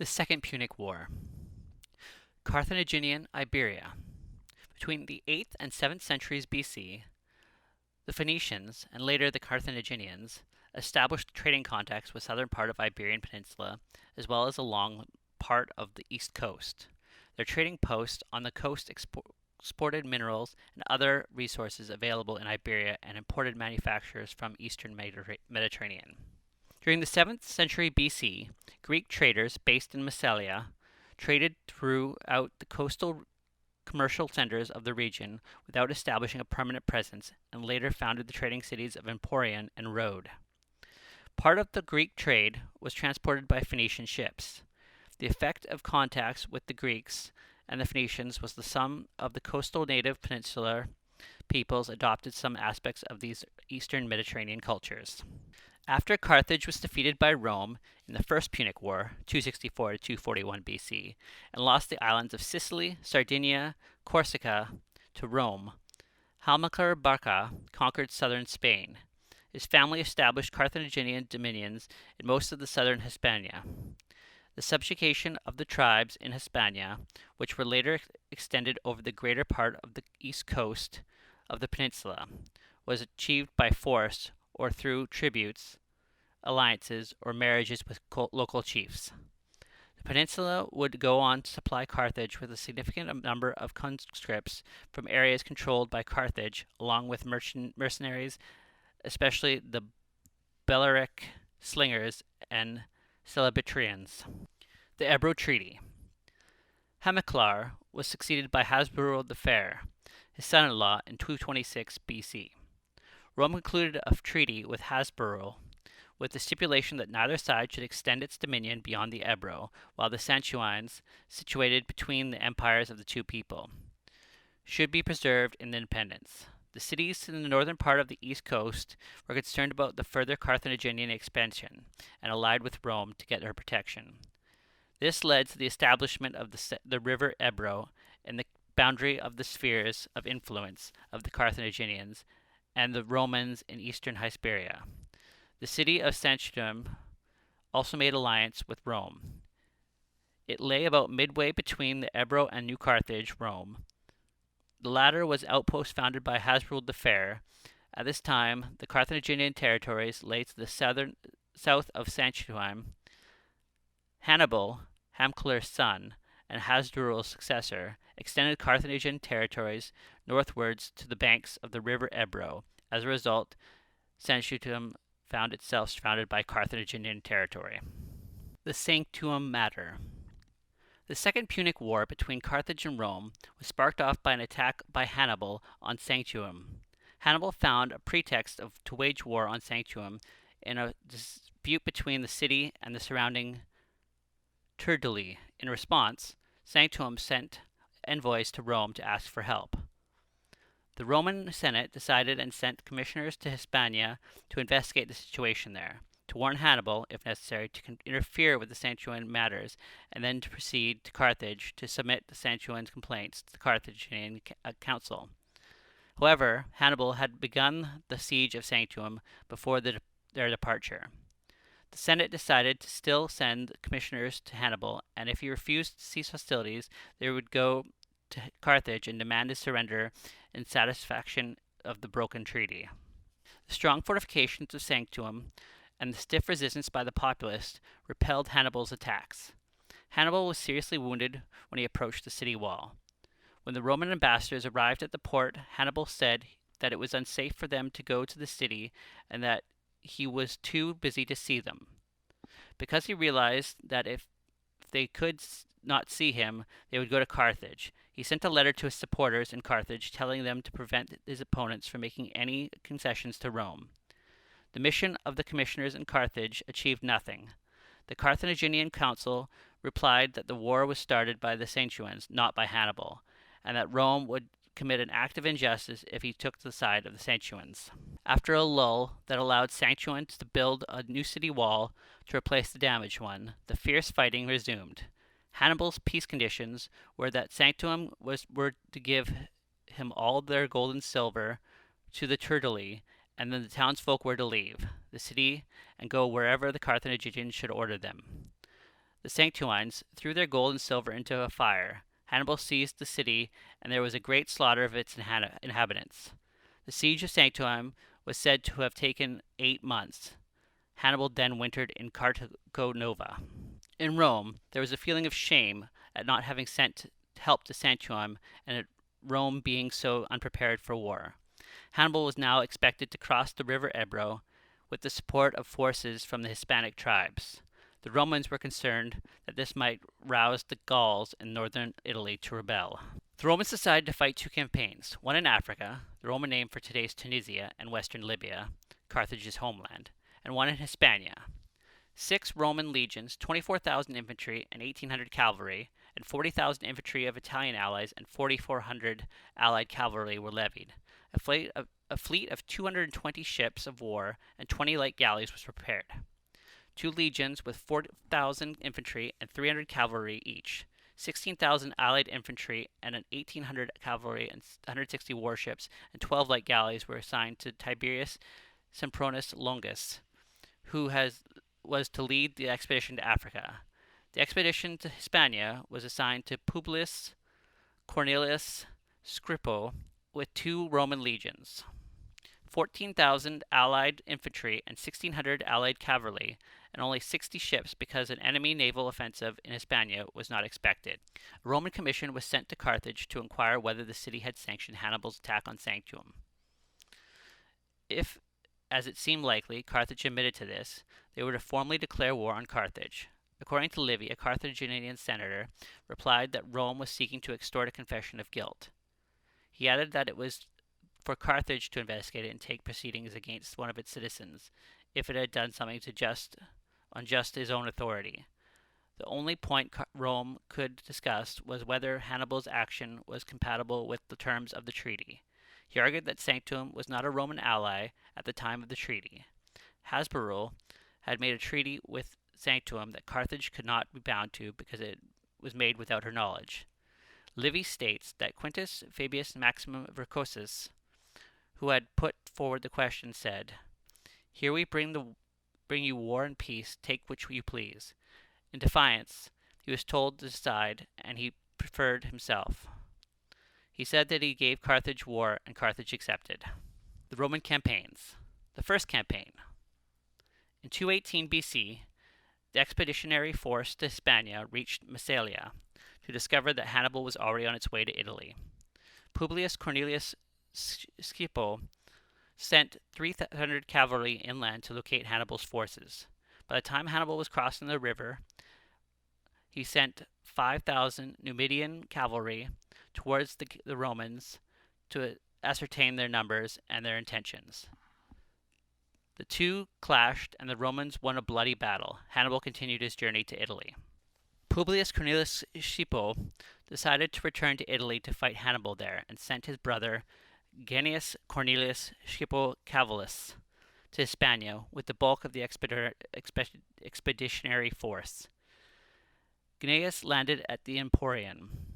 The Second Punic War. Carthaginian Iberia. Between the 8th and 7th centuries BC, the Phoenicians, and later the Carthaginians, established trading contacts with southern part of Iberian Peninsula, as well as along part of the east coast. Their trading posts on the coast exported minerals and other resources available in Iberia and imported manufactures from eastern Mediterranean. During the 7th century BC, Greek traders based in Massalia traded throughout the coastal commercial centers of the region without establishing a permanent presence, and later founded the trading cities of Emporion and Rhodes. Part of the Greek trade was transported by Phoenician ships. The effect of contacts with the Greeks and the Phoenicians was the sum of the coastal native peninsular peoples adopted some aspects of these eastern Mediterranean cultures. After Carthage was defeated by Rome in the First Punic War, 264 to 241 BC, and lost the islands of Sicily, Sardinia, Corsica to Rome, Halmaker Barca conquered southern Spain. His family established Carthaginian dominions in most of the southern Hispania. The subjugation of the tribes in Hispania, which were later extended over the greater part of the east coast of the peninsula, was achieved by force or through tributes, alliances, or marriages with local chiefs. The peninsula would go on to supply Carthage with a significant number of conscripts from areas controlled by Carthage, along with mercenaries, especially the Balearic slingers and Celebitrians. The Ebro Treaty. Halmaker was succeeded by Hasdrubal the Fair, his son-in-law, in 226 BC. Rome concluded a treaty with Hasdrubal with the stipulation that neither side should extend its dominion beyond the Ebro, while the Sanctuines, situated between the empires of the two people, should be preserved in independence. The cities in the northern part of the east coast were concerned about the further Carthaginian expansion and allied with Rome to get her protection. This led to the establishment of the river Ebro and the boundary of the spheres of influence of the Carthaginians and the Romans in eastern Iberia. The city of Sanctum also made alliance with Rome. It lay about midway between the Ebro and New Carthage, Rome. The latter was an outpost founded by Hasdrubal the Fair. At this time, the Carthaginian territories lay to the south of Sanctum. Hannibal, Halmaker's son, and Hasdrubal's successor, extended Carthaginian territories northwards to the banks of the river Ebro. As a result, Sanctum found itself surrounded by Carthaginian territory. The Sanctum Matter. The Second Punic War between Carthage and Rome was sparked off by an attack by Hannibal on Sanctum. Hannibal found a pretext to wage war on Sanctum in a dispute between the city and the surrounding Turduli. In response, Sanctum sent envoys to Rome to ask for help. The Roman Senate decided and sent commissioners to Hispania to investigate the situation there, to warn Hannibal, if necessary, to interfere with the Sanctuan matters, and then to proceed to Carthage to submit the Sanctuan's complaints to the Carthaginian council. However, Hannibal had begun the siege of Sanctum before their departure. The Senate decided to still send commissioners to Hannibal, and if he refused to cease hostilities, they would go to Carthage and demand his surrender in satisfaction of the broken treaty. The strong fortifications of Sanctum and the stiff resistance by the populace repelled Hannibal's attacks. Hannibal was seriously wounded when he approached the city wall. When the Roman ambassadors arrived at the port, Hannibal said that it was unsafe for them to go to the city and that he was too busy to see them. Because he realized that if they could not see him, they would go to Carthage. He sent a letter to his supporters in Carthage telling them to prevent his opponents from making any concessions to Rome. The mission of the commissioners in Carthage achieved nothing. The Carthaginian council replied that the war was started by the Sanctuans, not by Hannibal, and that Rome would commit an act of injustice if he took the side of the Sanctuans. After a lull that allowed Sanctuans to build a new city wall to replace the damaged one, the fierce fighting resumed. Hannibal's peace conditions were that Sanctum were to give him all their gold and silver to the Turduli, and then the townsfolk were to leave the city and go wherever the Carthaginians should order them. The Sanctuines threw their gold and silver into a fire. Hannibal seized the city, and there was a great slaughter of its inhabitants. The siege of Sanctum was said to have taken 8 months. Hannibal then wintered in Carthago Nova. In Rome, there was a feeling of shame at not having sent help to Sanctum and at Rome being so unprepared for war. Hannibal was now expected to cross the river Ebro with the support of forces from the Hispanic tribes. The Romans were concerned that this might rouse the Gauls in northern Italy to rebel. The Romans decided to fight 2 campaigns, one in Africa, the Roman name for today's Tunisia and western Libya, Carthage's homeland, and one in Hispania. 6 Roman legions, 24,000 infantry and 1,800 cavalry, and 40,000 infantry of Italian allies and 4,400 allied cavalry were levied. A fleet of 220 ships of war and 20 light galleys was prepared. 2 legions with 4,000 infantry and 300 cavalry each, 16,000 allied infantry and 1,800 cavalry and 160 warships and 12 light galleys were assigned to Tiberius Sempronius Longus, who was to lead the expedition to Africa. The expedition to Hispania was assigned to Publius Cornelius Scrippo with 2 Roman legions, 14,000 allied infantry and 1,600 allied cavalry, and only 60 ships because an enemy naval offensive in Hispania was not expected. A Roman commission was sent to Carthage to inquire whether the city had sanctioned Hannibal's attack on Sanctum. If, as it seemed likely, Carthage admitted to this, they were to formally declare war on Carthage. According to Livy, a Carthaginian senator replied that Rome was seeking to extort a confession of guilt. He added that it was for Carthage to investigate it and take proceedings against one of its citizens if it had done something unjust to his own authority. The only point Rome could discuss was whether Hannibal's action was compatible with the terms of the treaty. He argued that Sanctum was not a Roman ally at the time of the treaty. Hasbro had made a treaty with Sanctum that Carthage could not be bound to because it was made without her knowledge. Livy states that Quintus Fabius Maximus Vercosus, who had put forward the question, said, "Here we bring you war and peace, take which you please." In defiance, he was told to decide, and he preferred himself. He said that he gave Carthage war, and Carthage accepted. The Roman campaigns. The first campaign. In 218 BC, the expeditionary force to Hispania reached Massalia to discover that Hannibal was already on its way to Italy. Publius Cornelius Scipion sent 300 cavalry inland to locate Hannibal's forces. By the time Hannibal was crossing the river, he sent 5,000 Numidian cavalry towards the Romans to ascertain their numbers and their intentions. The two clashed, and the Romans won a bloody battle. Hannibal continued his journey to Italy. Publius Cornelius Scipion decided to return to Italy to fight Hannibal there, and sent his brother Gnaeus Cornelius Scipio Cavallus to Hispania with the bulk of the expeditionary force. Gnaeus landed at the Emporium.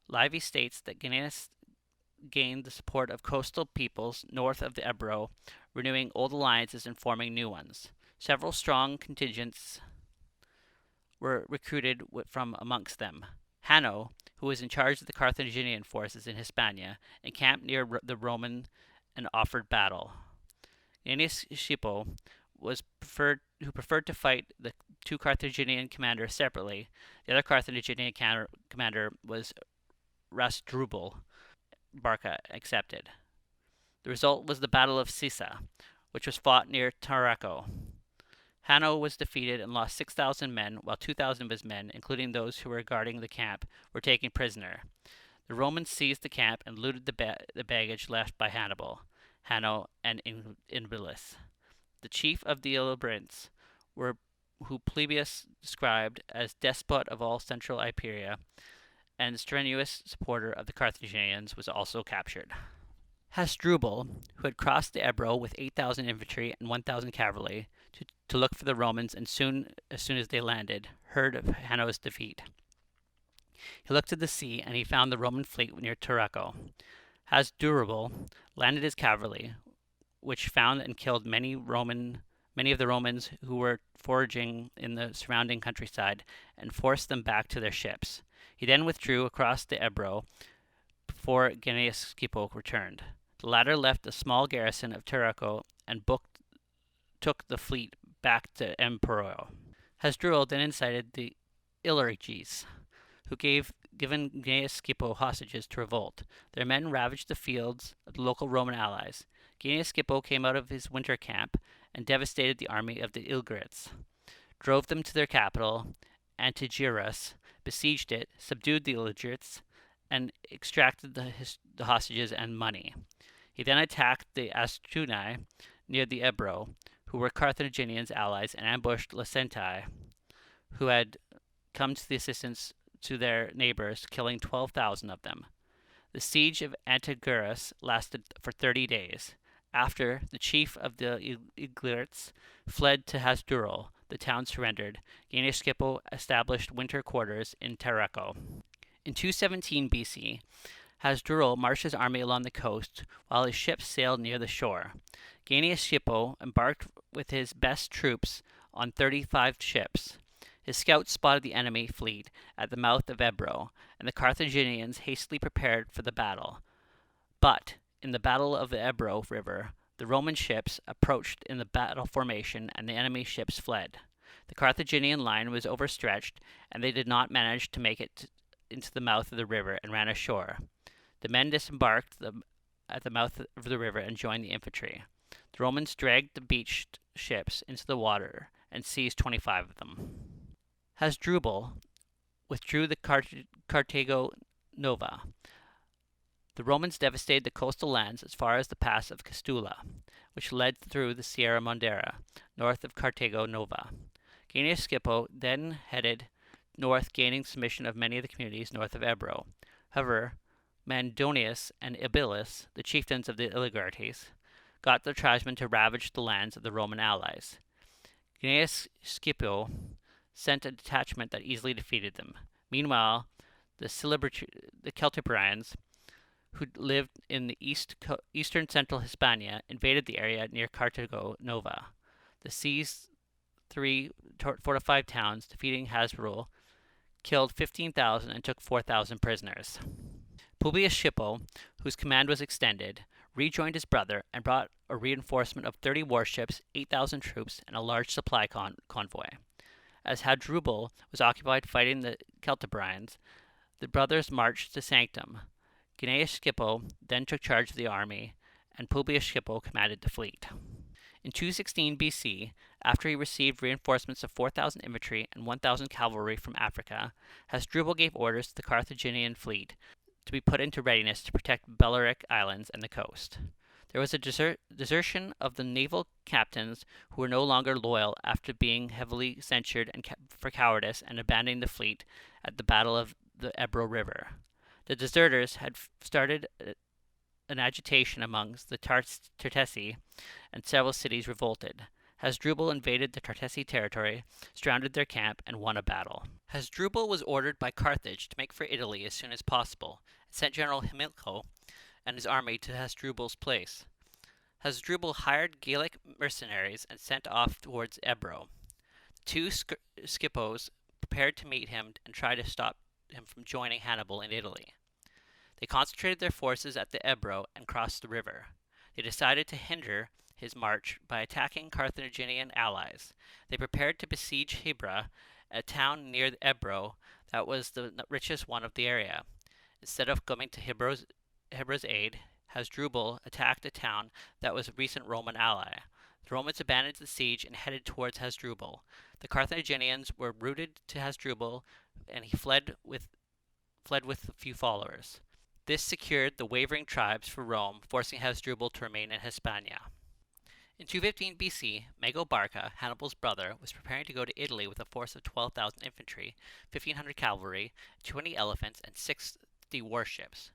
Livy states that Gnaeus gained the support of coastal peoples north of the Ebro, renewing old alliances and forming new ones. Several strong contingents were recruited from amongst them. Hanno, who was in charge of the Carthaginian forces in Hispania, encamped near the Roman and offered battle. Gnaeus Scipio who preferred to fight the two Carthaginian commanders separately. The other Carthaginian commander was Rasdrubal. Barca accepted. The result was the Battle of Sissa, which was fought near Tarraco. Hanno was defeated and lost 6,000 men, while 2,000 of his men, including those who were guarding the camp, were taken prisoner. The Romans seized the camp and looted the baggage left by Hannibal, Hanno, and Inbilis. The chief of the Illyrians, who Polybius described as despot of all central Iberia, and strenuous supporter of the Carthaginians, was also captured. Hasdrubal, who had crossed the Ebro with 8,000 infantry and 1,000 cavalry to look for the Romans, and as soon as they landed, heard of Hanno's defeat. He looked to the sea, and he found the Roman fleet near Tarraco. Hasdrubal landed his cavalry, which found and killed many Roman many of the Romans who were foraging in the surrounding countryside and forced them back to their ships. He then withdrew across the Ebro before Gnaeus Scipio returned. The latter left a small garrison of Tarraco and took the fleet back to Emperoio. Hasdrubal then incited the Illyriges, who given Gnaeus Scipio hostages to revolt. Their men ravaged the fields of the local Roman allies. Gnaeus Scipio came out of his winter camp and devastated the army of the Illyrites, drove them to their capital, Antigyros, besieged it, subdued the Illyrites, and extracted the hostages and money. He then attacked the Astuni near the Ebro, who were Carthaginians' allies, and ambushed Lacentii, who had come to the assistance to their neighbors, killing 12,000 of them. The siege of Antagos lasted for 30 days. After the chief of the Illyrites fled to Hasdrubal, the town surrendered. Gnaeus Scipio established winter quarters in Tarraco. In 217 BC, Hasdrubal marched his army along the coast while his ships sailed near the shore. Gnaeus Scipio embarked with his best troops on 35 ships. His scouts spotted the enemy fleet at the mouth of Ebro, and the Carthaginians hastily prepared for the battle. But in the battle of the Ebro River, the Roman ships approached in the battle formation, and the enemy ships fled. The Carthaginian line was overstretched, and they did not manage to make it into the mouth of the river and ran ashore. The men disembarked at the mouth of the river and joined the infantry. The Romans dragged the beached ships into the water and seized 25 of them. Hasdrubal withdrew the Carthago Nova. The Romans devastated the coastal lands as far as the pass of Castula, which led through the Sierra Madera, north of Carthago Nova. Gnaeus Scipio then headed north, gaining submission of many of the communities north of Ebro. However, Mandonius and Ibilus, the chieftains of the Illyrites, got their tribesmen to ravage the lands of the Roman allies. Gnaeus Scipio sent a detachment that easily defeated them. Meanwhile, the Celtiberians, who lived in the eastern central Hispania, invaded the area near Carthago Nova. They seized 3 fortified towns, defeating Hasdrubal, killed 15,000, and took 4,000 prisoners. Publius Scipio, whose command was extended, rejoined his brother and brought a reinforcement of 30 warships, 8,000 troops, and a large supply convoy. As Hasdrubal was occupied fighting the Celtiberians, the brothers marched to Sanctum. Gnaeus Scipio then took charge of the army, and Publius Scipio commanded the fleet. In 216 BC, after he received reinforcements of 4,000 infantry and 1,000 cavalry from Africa, Hasdrubal gave orders to the Carthaginian fleet to be put into readiness to protect Balearic Islands and the coast. There was a desertion of the naval captains who were no longer loyal after being heavily censured for cowardice and abandoning the fleet at the Battle of the Ebro River. The deserters had started an agitation amongst the Tartessi, and several cities revolted. Hasdrubal invaded the Tartessi territory, surrounded their camp, and won a battle. Hasdrubal was ordered by Carthage to make for Italy as soon as possible, and sent General Halmaker and his army to Hasdrubal's place. Hasdrubal hired Gallic mercenaries and sent off towards Ebro. The two Scipios prepared to meet him and try to stop him from joining Hannibal in Italy. They concentrated their forces at the Ebro and crossed the river. They decided to hinder his march by attacking Carthaginian allies. They prepared to besiege Hebra, a town near the Ebro that was the richest one of the area. Instead of coming to Hebra's aid, Hasdrubal attacked a town that was a recent Roman ally. The Romans abandoned the siege and headed towards Hasdrubal. The Carthaginians were routed to Hasdrubal, and he fled with a few followers. This secured the wavering tribes for Rome, forcing Hasdrubal to remain in Hispania. In 215 BC, Mago Barca, Hannibal's brother, was preparing to go to Italy with a force of 12,000 infantry, 1,500 cavalry, 20 elephants, and 60 warships.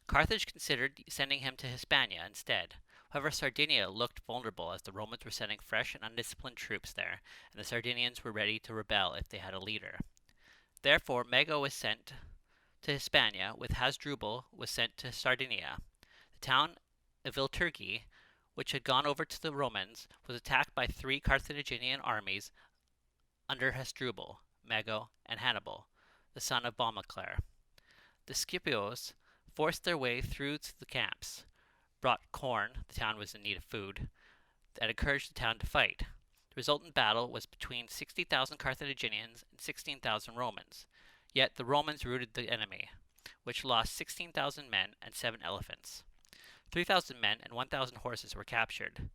Carthage considered sending him to Hispania instead. However, Sardinia looked vulnerable as the Romans were sending fresh and undisciplined troops there, and the Sardinians were ready to rebel if they had a leader. Therefore, Mago was sent to Hispania, with Hasdrubal was sent to Sardinia. The town of Ilturgi which had gone over to the Romans, was attacked by 3 Carthaginian armies under Hasdrubal, Mago, and Hannibal, the son of Bomaclare. The Scipios forced their way through to the camps, brought corn, the town was in need of food, and encouraged the town to fight. The resultant battle was between 60,000 Carthaginians and 16,000 Romans, yet the Romans routed the enemy, which lost 16,000 men and 7 elephants. 3,000 men and 1,000 horses were captured.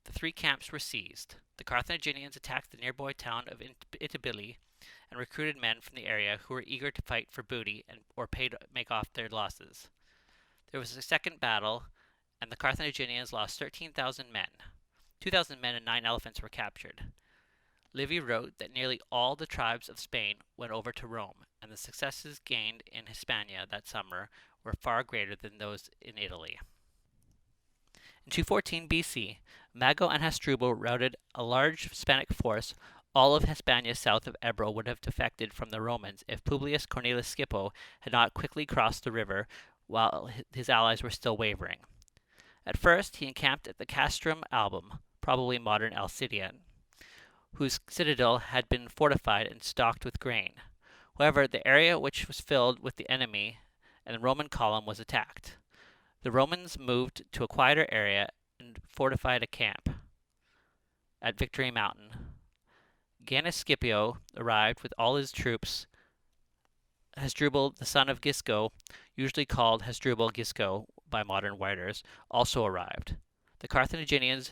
The 3 camps were seized. The Carthaginians attacked the nearby town of Itabili and recruited men from the area who were eager to fight for booty or pay to make off their losses. There was a second battle, and the Carthaginians lost 13,000 men. 2,000 men and 9 elephants were captured. Livy wrote that nearly all the tribes of Spain went over to Rome, and the successes gained in Hispania that summer were far greater than those in Italy. In 214 BC, Mago and Hasdrubal routed a large Hispanic force. All of Hispania south of Ebro would have defected from the Romans if Publius Cornelius Scipio had not quickly crossed the river while his allies were still wavering. At first, he encamped at the Castrum Album, probably modern Alcidian, whose citadel had been fortified and stocked with grain. However, the area which was filled with the enemy and the Roman column was attacked. The Romans moved to a quieter area and fortified a camp at Victory Mountain. Gaius Scipio arrived with all his troops. Hasdrubal, the son of Gisco, usually called Hasdrubal Gisco by modern writers, also arrived. The Carthaginians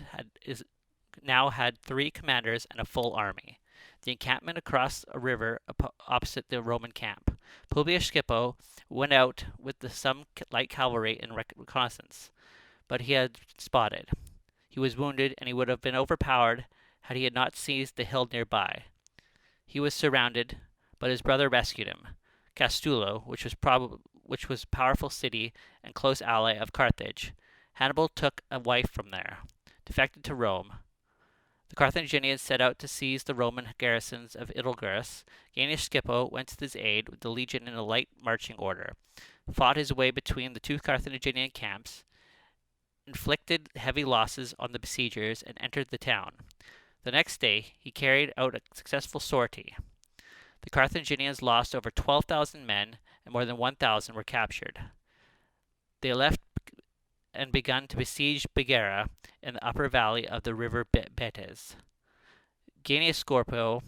now had 3 commanders and a full army. The encampment across a river opposite the Roman camp. Publius Scipio went out with some light cavalry in reconnaissance, but he had spotted. He was wounded, and he would have been overpowered had he not seized the hill nearby. He was surrounded, but his brother rescued him. Castulo, which was a powerful city and close ally of Carthage. Hannibal took a wife from there, defected to Rome. The Carthaginians set out to seize the Roman garrisons of Idalgurus. Gaius Scipio went to his aid with the legion in a light marching order, fought his way between the 2 Carthaginian camps, inflicted heavy losses on the besiegers, and entered the town. The next day, he carried out a successful sortie. The Carthaginians lost over 12,000 men, and more than 1,000 were captured. They left and begun to besiege Bagheera in the upper valley of the river Betes. Gaius Scipio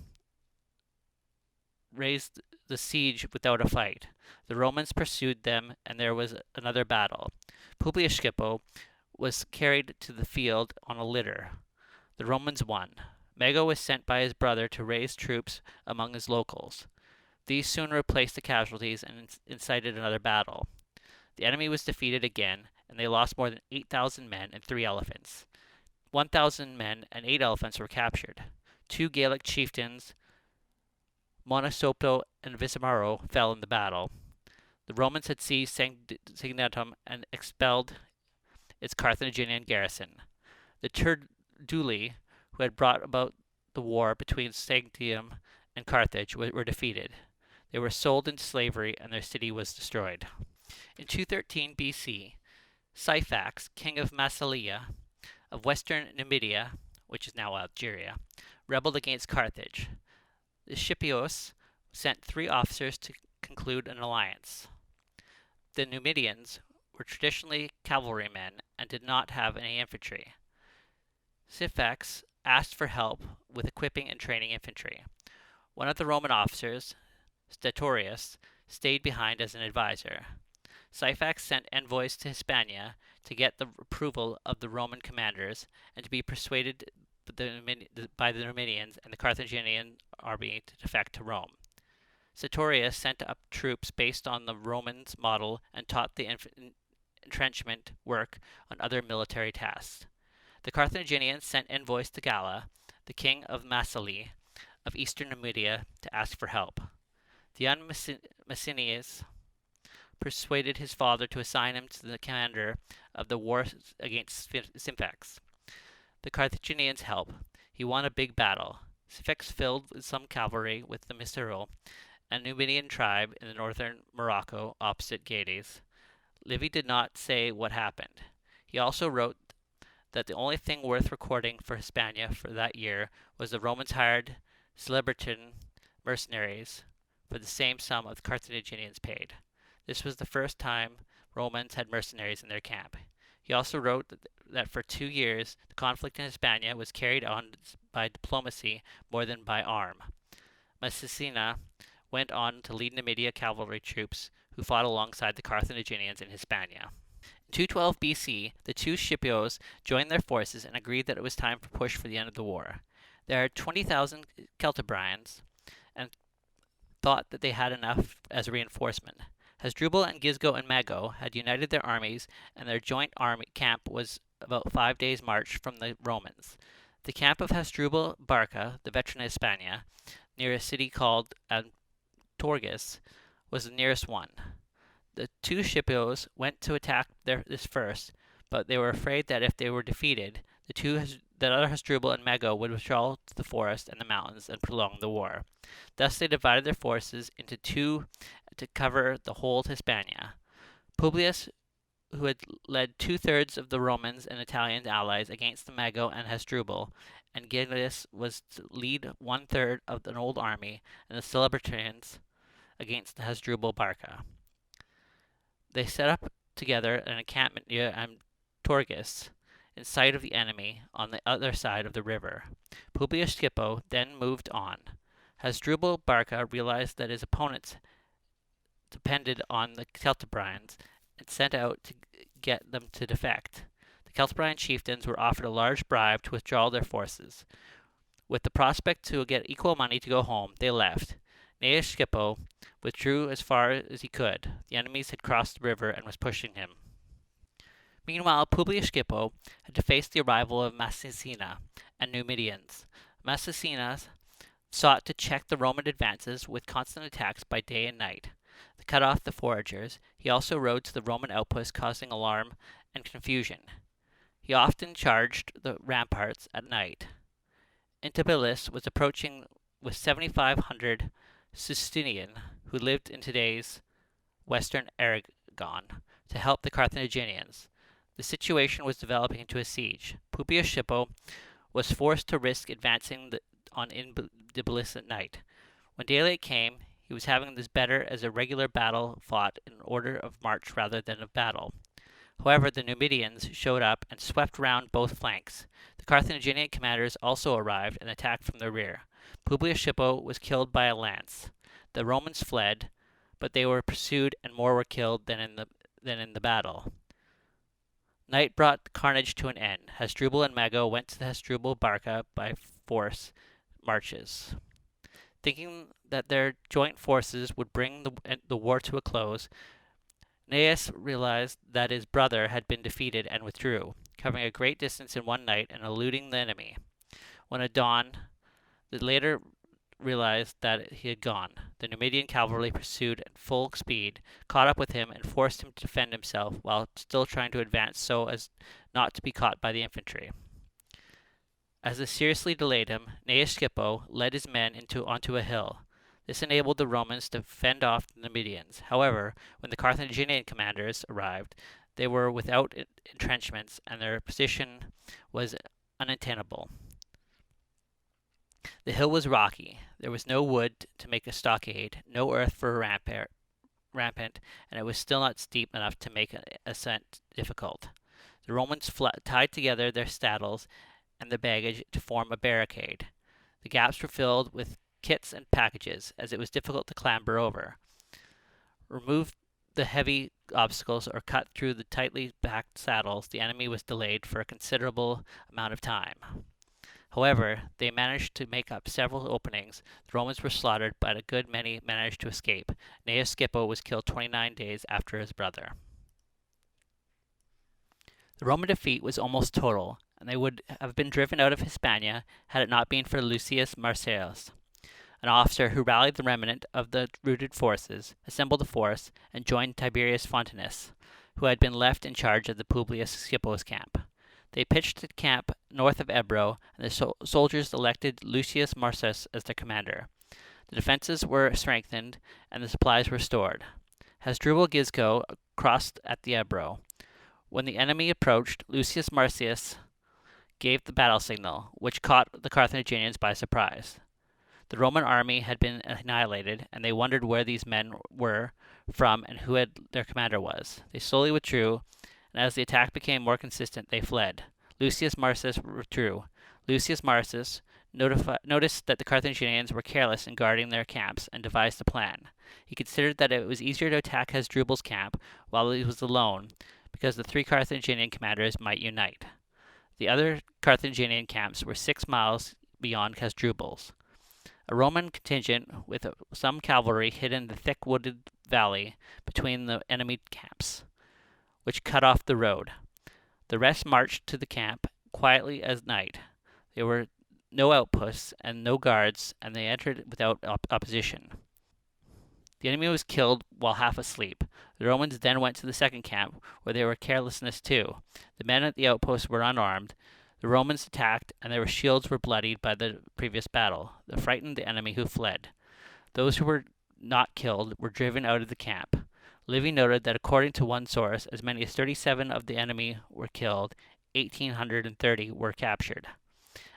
raised the siege without a fight. The Romans pursued them, and there was another battle. Publius Scipio was carried to the field on a litter. The Romans won. Mago was sent by his brother to raise troops among his locals. These soon replaced the casualties and incited another battle. The enemy was defeated again, and they lost more than 8,000 men and 3 elephants. 1,000 men and 8 elephants were captured. 2 Gaelic chieftains, Monosopo and Visamaro, fell in the battle. The Romans had seized Sanctum and expelled its Carthaginian garrison. The Turduli, who had brought about the war between Sanctum and Carthage, were defeated. They were sold into slavery, and their city was destroyed. In 213 BC, Syphax, king of Massalia, of western Numidia, which is now Algeria, rebelled against Carthage. The Scipios sent 3 officers to conclude an alliance. The Numidians were traditionally cavalrymen and did not have any infantry. Syphax asked for help with equipping and training infantry. One of the Roman officers, Statorius, stayed behind as an advisor. Syphax sent envoys to Hispania to get the approval of the Roman commanders and to be persuaded by the Numidians and the Carthaginian army to defect to Rome. Statorius sent up troops based on the Romans' model and taught the entrenchment work on other military tasks. The Carthaginians sent envoys to Galla, the king of Massalia, of eastern Numidia, to ask for help. The young Maecenas persuaded his father to assign him to the commander of the war against Syphax. The Carthaginians helped. He won a big battle. Syphax filled with some cavalry with the Misero, a Numidian tribe in the northern Morocco opposite Gades. Livy did not say what happened. He also wrote that the only thing worth recording for Hispania for that year was the Romans hired Celebritan mercenaries for the same sum of the Carthaginians paid. This was the first time Romans had mercenaries in their camp. He also wrote that for 2 years the conflict in Hispania was carried on by diplomacy more than by arm. Massena went on to lead Numidia cavalry troops who fought alongside the Carthaginians in Hispania. In 212 BC, the two Scipios joined their forces and agreed that it was time to push for the end of the war. There are 20,000 Celtibrians and thought that they had enough as a reinforcement. Hasdrubal and Gisgo and Mago had united their armies, and their joint army camp was about 5 days' march from the Romans. The camp of Hasdrubal Barca, the veteran of Hispania, near a city called Antagos, was the nearest one. The two Scipios went to attack this first, but they were afraid that if they were defeated, the other Hasdrubal and Mago would withdraw to the forest and the mountains and prolong the war. Thus they divided their forces into two to cover the whole of Hispania. Publius, who had led 2/3 of the Romans and Italian allies against the Mago and Hasdrubal, and Gillius was to lead 1/3 of an old army, and the Celebrians against the Hasdrubal Barca. They set up together an encampment near Antagos, in sight of the enemy on the other side of the river. Publius Scipio then moved on. Hasdrubal Barca realized that his opponents depended on the Celtibrians and sent out to get them to defect. The Celtibrian chieftains were offered a large bribe to withdraw their forces. With the prospect to get equal money to go home, they left. Gnaeus Scipio withdrew as far as he could. The enemies had crossed the river and was pushing him. Meanwhile, Publius Scipio had to face the arrival of Massena and Numidians. Massena sought to check the Roman advances with constant attacks by day and night. To cut off the foragers, he also rode to the Roman outposts, causing alarm and confusion. He often charged the ramparts at night. Intabilis was approaching with 7,500 Sustinian, who lived in today's western Aragon, to help the Carthaginians. The situation was developing into a siege. Publius Scipio was forced to risk advancing on Intabilis at night. When daylight came, he was having this better as a regular battle fought in order of march rather than of battle. However, the Numidians showed up and swept round both flanks. The Carthaginian commanders also arrived and attacked from the rear. Publius Scipio was killed by a lance. The Romans fled, but they were pursued and more were killed than in the battle. Night brought carnage to an end. Hasdrubal and Mago went to the Hasdrubal Barca by force marches. Thinking that their joint forces would bring the war to a close, Gnaeus realized that his brother had been defeated and withdrew, covering a great distance in one night and eluding the enemy. When at dawn, the later realized that he had gone. The Numidian cavalry pursued at full speed, caught up with him, and forced him to defend himself while still trying to advance so as not to be caught by the infantry. As this seriously delayed him, Gnaeus Scipio led his men onto a hill. This enabled the Romans to fend off the Numidians. However, when the Carthaginian commanders arrived, they were without entrenchments, and their position was unattainable. The hill was rocky. There was no wood to make a stockade, no earth for a rampant, and it was still not steep enough to make an ascent difficult. The Romans tied together their saddles and their baggage to form a barricade. The gaps were filled with kits and packages, as it was difficult to clamber over. Remove the heavy obstacles or cut through the tightly packed saddles, the enemy was delayed for a considerable amount of time. However, they managed to make up several openings. The Romans were slaughtered, but a good many managed to escape. Gnaeus Scipio was killed 29 days after his brother. The Roman defeat was almost total, and they would have been driven out of Hispania had it not been for Lucius Marcellus, an officer who rallied the remnant of the routed forces, assembled a force, and joined Tiberius Fontanus, who had been left in charge of the Publius Scipio's camp. They pitched the camp north of Ebro, and the soldiers elected Lucius Marcellus as their commander. The defenses were strengthened, and the supplies were stored. Hasdrubal Gisgo crossed at the Ebro. When the enemy approached, Lucius Marcellus gave the battle signal, which caught the Carthaginians by surprise. The Roman army had been annihilated, and they wondered where these men were from and who their commander was. They slowly withdrew, and as the attack became more consistent, they fled. Lucius Marsus withdrew. Lucius Marsus noticed that the Carthaginians were careless in guarding their camps and devised a plan. He considered that it was easier to attack Hasdrubal's camp while he was alone, because the 3 Carthaginian commanders might unite. The other Carthaginian camps were 6 miles beyond Hasdrubal's. A Roman contingent with some cavalry hid in the thick wooded valley between the enemy camps, which cut off the road. The rest marched to the camp quietly as night. There were no outposts and no guards, and they entered without opposition. The enemy was killed while half asleep. The Romans then went to the second camp, where they were carelessness too. The men at the outposts were unarmed. The Romans attacked, and their shields were bloodied by the previous battle. They frightened the enemy, who fled. Those who were not killed were driven out of the camp. Livy noted that according to one source, as many as 37 of the enemy were killed, 1,830 were captured.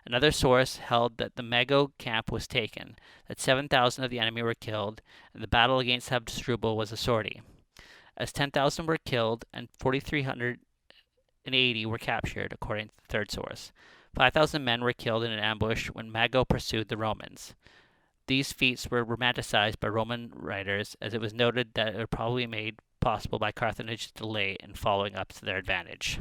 Another source held that the Mago camp was taken, that 7,000 of the enemy were killed, and the battle against Hasdrubal was a sortie. As 10,000 were killed and 4,380 were captured, according to the third source. 5,000 men were killed in an ambush when Mago pursued the Romans. These feats were romanticized by Roman writers, as it was noted that it was probably made possible by Carthage's delay in following up to their advantage.